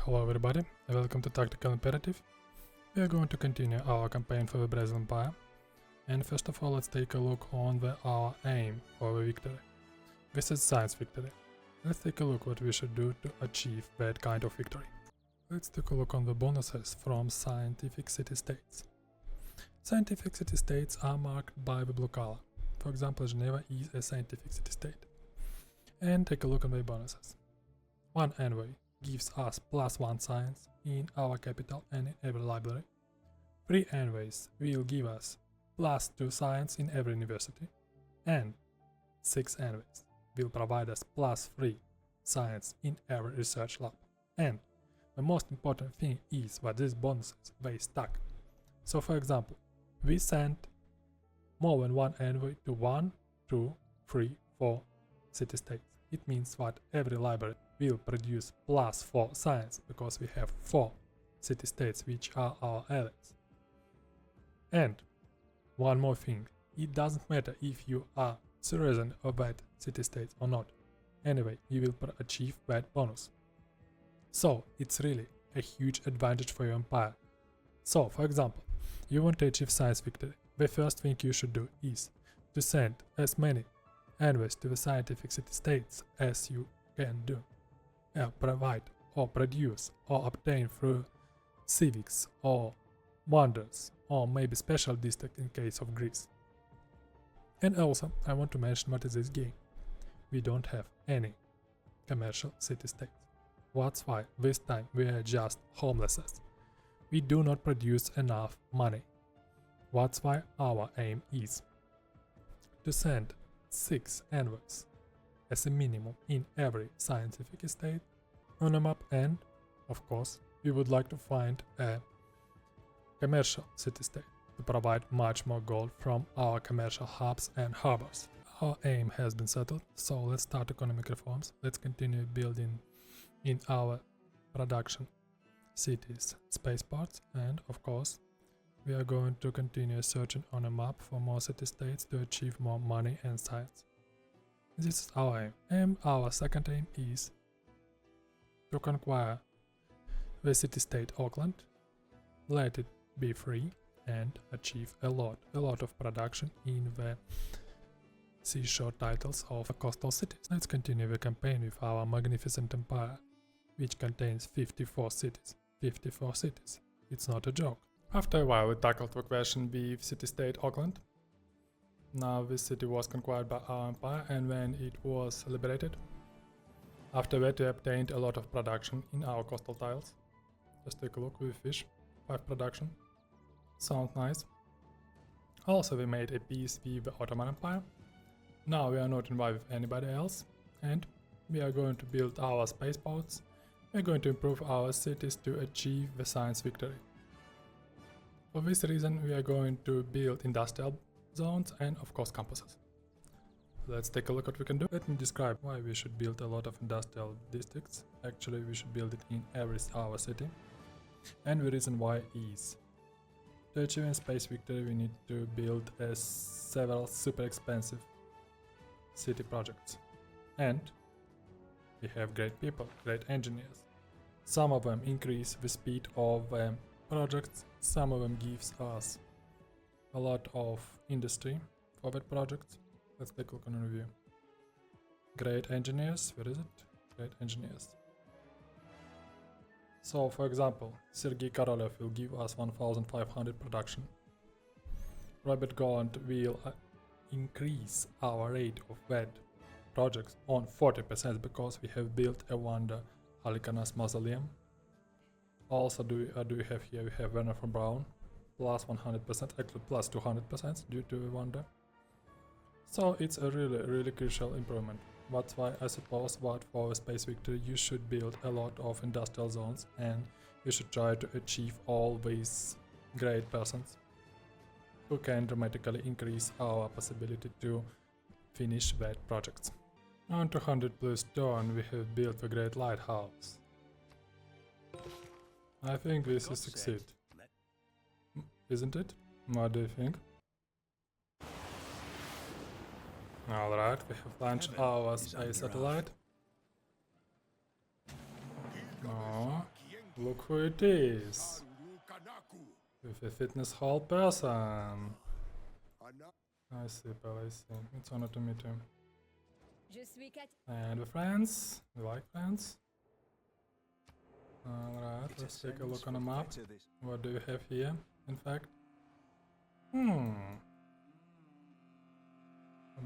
Hello everybody, and welcome to Tactical Imperative. We are going to continue our campaign for the Brazil Empire. And first of all, let's take a look on our aim for the victory. This is science victory. Let's take a look what we should do to achieve that kind of victory. Let's take a look on the bonuses from scientific city-states. Scientific city-states are marked by the blue color. For example, Geneva is a scientific city-state. And take a look on the bonuses. One envoy gives us +1 science in our capital and in every library. 3 envoys will give us +2 science in every university. And 6 envoys will provide us +3 science in every research lab. And the most important thing is that these bonuses they stack. So for example, we send more than one envoy to 1, 2, 3, 4 city-states. It means that every library will produce +4 science because we have 4 city-states which are our allies. And one more thing, it doesn't matter if you are citizen of that city-state or not. Anyway, you will achieve that bonus. So it's really a huge advantage for your empire. So for example, you want to achieve science victory. The first thing you should do is to send as many envoys to the scientific city-states as you can do. Provide or produce or obtain through civics or wonders or maybe special district in case of Greece. And also, I want to mention what is this game. We don't have any commercial city-states. That's why this time we are just homelesses. We do not produce enough money. That's why our aim is to send 6 envoys as a minimum in every scientific estate on a map, and of course we would like to find a commercial city-state to provide much more gold from our commercial hubs and harbors. Our aim has been settled, so let's start economic reforms. Let's continue building in our production cities spaceports, and of course we are going to continue searching on a map for more city-states to achieve more money and science. This is our aim. And our second aim is to conquer the city-state Auckland, let it be free, and achieve a lot of production in the seashore titles of the coastal cities. Let's continue the campaign with our magnificent empire, which contains 54 cities. 54 cities. It's not a joke. After a while, we tackled the question with city-state Auckland. Now this city was conquered by our empire, and when it was liberated, after that we obtained a lot of production in our coastal tiles. Just take a look with fish, 5 production. Sounds nice. Also we made a peace with the Ottoman Empire. Now we are not involved with anybody else, and we are going to build our spaceports. We are going to improve our cities to achieve the science victory. For this reason we are going to build industrial zones and of course campuses. Let's take a look what we can do. Let me describe why we should build a lot of industrial districts. Actually we should build it in every our city. And the reason why is to achieve a space victory we need to build several super expensive city projects. And we have great people, great engineers. Some of them increase the speed of projects, some of them gives us a lot of industry for that project. Let's take a look on a review. Great engineers, where is it? Great engineers. So for example, Sergei Korolev will give us 1500 production. Robert Goland will increase our rate of that projects on 40% because we have built a wonder Halikarnas mausoleum. Also we have here, we have Werner von Braun, plus 100%, actually plus 200% due to the wonder. So it's a really crucial improvement. That's why I suppose that for a space victory you should build a lot of industrial zones and you should try to achieve all these great persons who can dramatically increase our possibility to finish that projects. On 200 plus turn we have built the great lighthouse. I think this is succeed. Isn't it? What do you think? Alright, we have launched our space satellite. Oh, Look who it is! With a fitness hall person! I see, pal, I see. It's honor to meet you. And we're friends? We like friends? Alright, let's take a look on the map. What do you have here, in fact?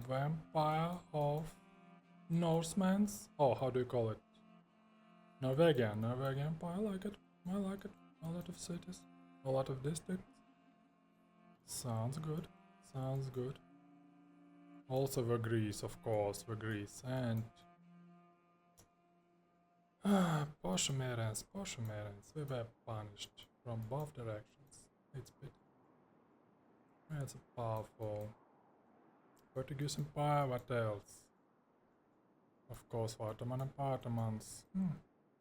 Vampire of Norsemen's? Oh, how do you call it? Norwegian Empire, I like it. I like it. A lot of cities, a lot of districts. Sounds good. Sounds good. Also the Greece, of course, the Greece. And Ottomans, we were punished from both directions. It's bit. It's a powerful Portuguese Empire. What else? Of course, Ottoman Empire, Ottomans.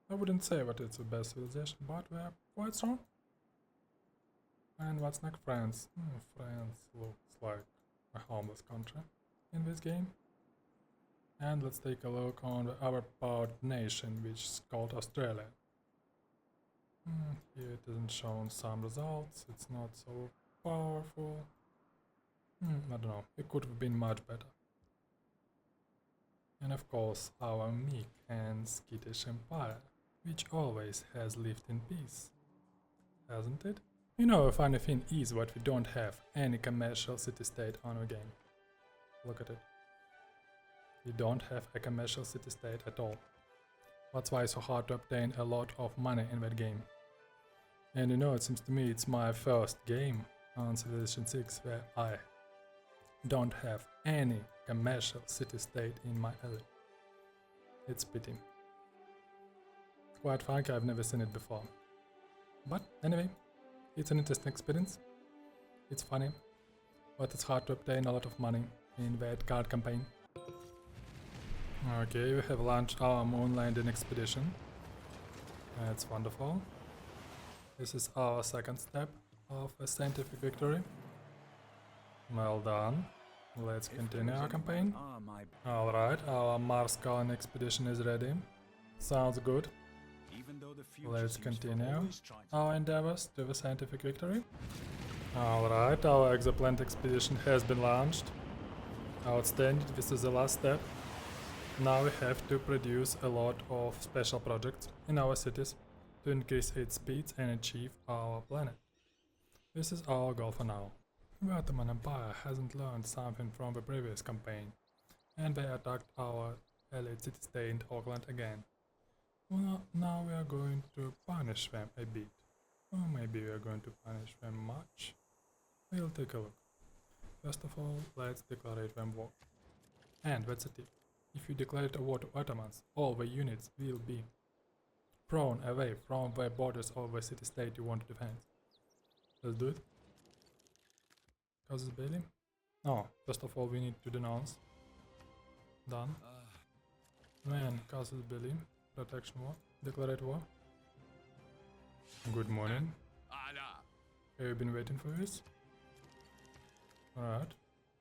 I wouldn't say that it's the best civilization, but we're quite strong. And what's next? France. France looks like a homeless country in this game. And let's take a look on the other part nation, which is called Australia. Here it isn't shown some results, it's not so powerful. I don't know, it could have been much better. And of course our meek and skittish empire, which always has lived in peace, hasn't it? You know, a funny thing is that we don't have any commercial city-state on our game. Look at it. We don't have a commercial city-state at all. That's why it's so hard to obtain a lot of money in that game. And you know, it seems to me it's my first game on Civilization 6 where I don't have any commercial city-state in my area. It's pity. Quite frankly, I've never seen it before. But anyway, it's an interesting experience. It's funny, but it's hard to obtain a lot of money in that card campaign. Okay, we have launched our moon landing expedition. That's wonderful. This is our second step of a scientific victory. Well done. Let's continue our campaign. Alright, our Mars colony expedition is ready. Sounds good. Let's continue our endeavors to the scientific victory. Alright, our Exoplanet Expedition has been launched. Outstanding, this is the last step. Now we have to produce a lot of special projects in our cities to increase its speeds and achieve our planet. This is our goal for now. The Ottoman Empire hasn't learned something from the previous campaign, and they attacked our elite city-state in Auckland again. Well, now we are going to punish them a bit. Or maybe we are going to punish them much. We'll take a look. First of all, let's declare them war. And that's a tip. If you declare a war to Ottomans, all the units will be thrown away from the borders of the city-state you want to defend. Let's do it. Casus belli? No, first of all we need to denounce. Done. Man, casus belli. Protection war. Declare war. Good morning. Have you been waiting for this? Alright,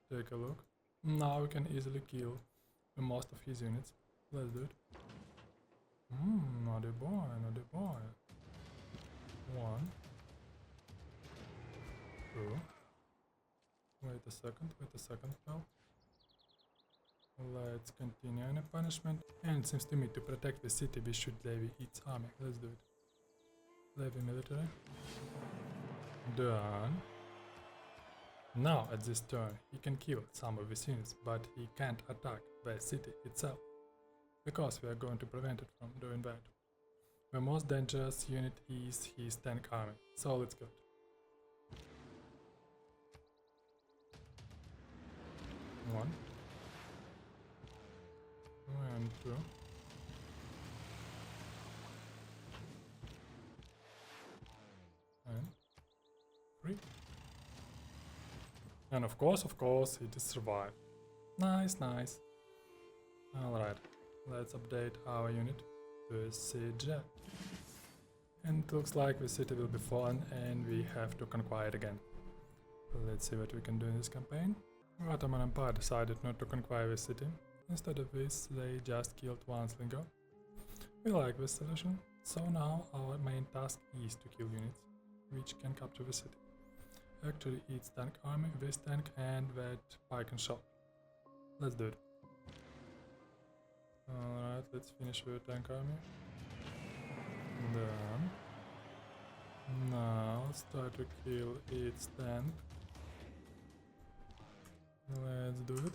take a look. Now we can easily kill most of his units. Let's do it. Naughty boy, naughty boy. 1, 2. Wait a second, pal. Let's continue in a punishment. And it seems to me to protect the city we should levy its army. Let's do it. Levy military. Done. Now at this turn he can kill some of his units, but he can't attack the city itself, because we are going to prevent it from doing that. The most dangerous unit is his tank army, so let's go. One. And 2. And 3. And of course, it is survived. Nice, nice. Alright, let's update our unit to siege. And it looks like the city will be fallen and we have to conquer it again. Let's see what we can do in this campaign. The Ottoman Empire decided not to conquer the city. Instead of this, they just killed one slinger. We like this solution. So now our main task is to kill units which can capture the city. Actually it's tank army, this tank and that pike and shot. Let's do it. Alright, let's finish with tank army. Done. Now let's try to kill its tank. Let's do it.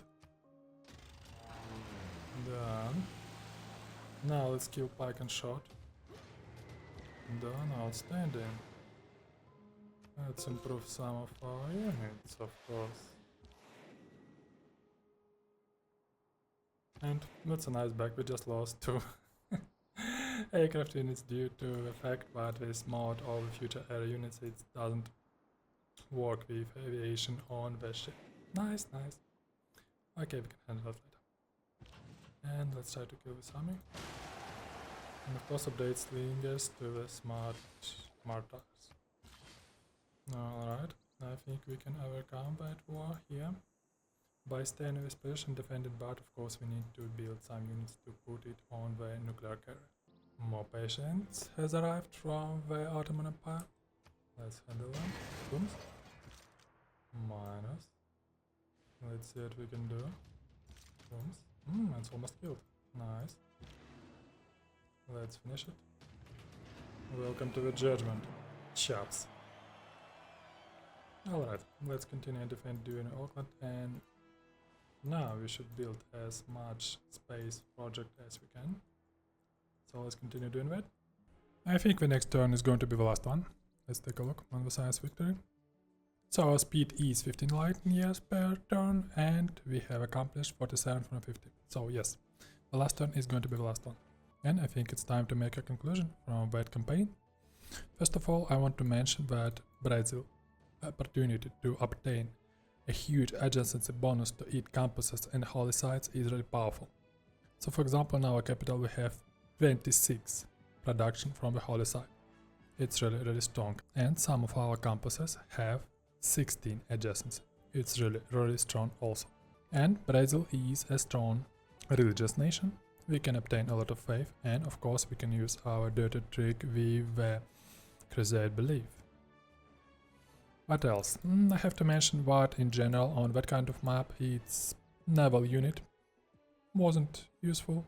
Done. Now let's kill pike and shot. Done, outstanding. Let's improve some of our units, of course. And that's a nice back, we just lost 2 aircraft units due to the fact that this mod of future air units it doesn't work with aviation on the ship. Nice, nice. Okay, we can handle that later. And let's try to kill this army. And of course update slingers to the smart mortars. Alright, I think we can overcome that war here by staying in this position defended, but of course we need to build some units to put it on the nuclear carrier. More patience has arrived from the Ottoman Empire. Let's handle them. Booms. Minus. Let's see what we can do. Booms. It's almost killed. Nice. Let's finish it. Welcome to the judgment. Chops. Alright, let's continue and defend during Auckland, and now we should build as much space project as we can. So let's continue doing that. I think the next turn is going to be the last one. Let's take a look on the science victory. So our speed is 15 light years per turn, and we have accomplished 47 from 50. So yes, the last turn is going to be the last one. And I think it's time to make a conclusion from that campaign. First of all, I want to mention that Brazil opportunity to obtain a huge adjacency bonus to its campuses and holy sites is really powerful. So for example, in our capital we have 26 production from the holy site. It's really strong. And some of our campuses have 16 adjacency. It's really strong also. And Brazil is a strong religious nation. We can obtain a lot of faith, and of course we can use our dirty trick with the crusade belief. What else? I have to mention what in general on that kind of map its naval unit wasn't useful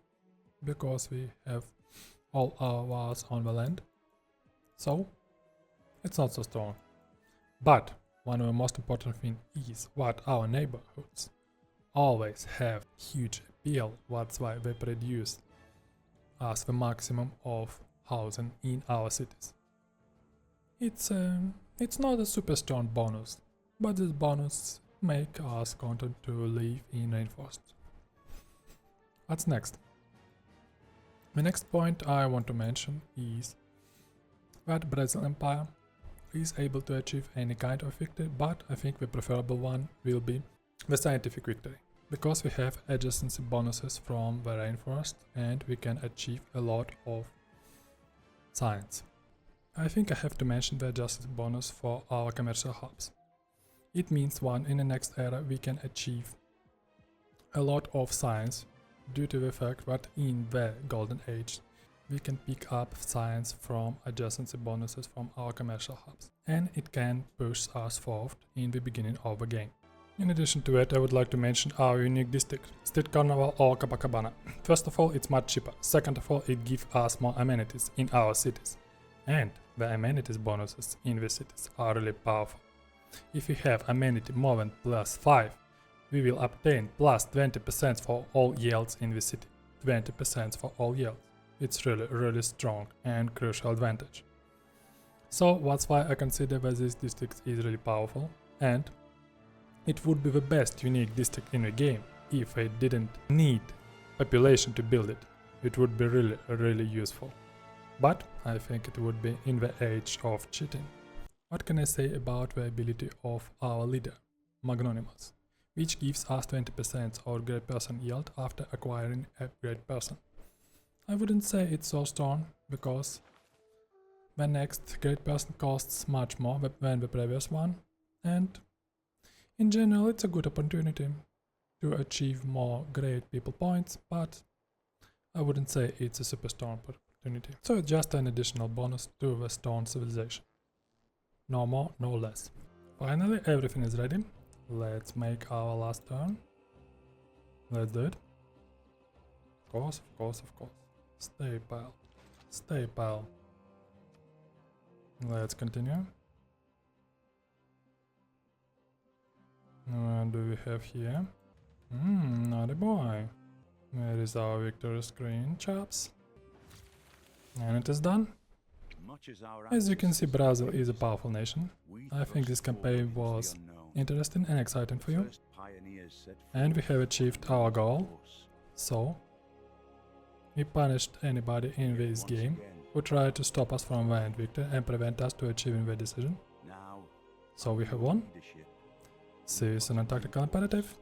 because we have all our wars on the land, so it's not so strong. But one of the most important thing is what our neighborhoods always have huge appeal. That's why they produce us the maximum of housing in our cities. It's not a super strong bonus, but this bonus make us content to live in rainforest. What's next? The next point I want to mention is that Brazil Empire is able to achieve any kind of victory, but I think the preferable one will be the scientific victory, because we have adjacency bonuses from the rainforest and we can achieve a lot of science. I think I have to mention the adjacency bonus for our commercial hubs. It means in the next era we can achieve a lot of science due to the fact that in the golden age we can pick up science from adjacency bonuses from our commercial hubs, and it can push us forward in the beginning of the game. In addition to that, I would like to mention our unique district, Street Carnival or Copacabana. First of all, it's much cheaper. Second of all, it gives us more amenities in our cities. And the amenities bonuses in the cities are really powerful. If we have amenity more than +5, we will obtain +20% for all yields in the city. 20% for all yields. It's really strong and crucial advantage. So that's why I consider that this district is really powerful, and it would be the best unique district in the game if I didn't need population to build it. It would be really useful. But I think it would be in the age of cheating. What can I say about the ability of our leader, Magnanimous, which gives us 20% of great person yield after acquiring a great person? I wouldn't say it's so strong, because the next great person costs much more than the previous one, and in general it's a good opportunity to achieve more great people points, but I wouldn't say it's a super strong opportunity. So it's just an additional bonus to the stone civilization. No more, no less. Finally, everything is ready. Let's make our last turn. Let's do it. Of course, of course, of course. Stay, pal. Stay, pal. Let's continue. What do we have here? Naughty boy. Where is our victory screen, chaps? And it is done. As you can see, Brazil is a powerful nation. I think this campaign was interesting and exciting for you. And we have achieved our goal. So, we punished anybody in this game who tried to stop us from winning victory and prevent us to achieving the decision. So we have won. See you soon on Tactical Imperative.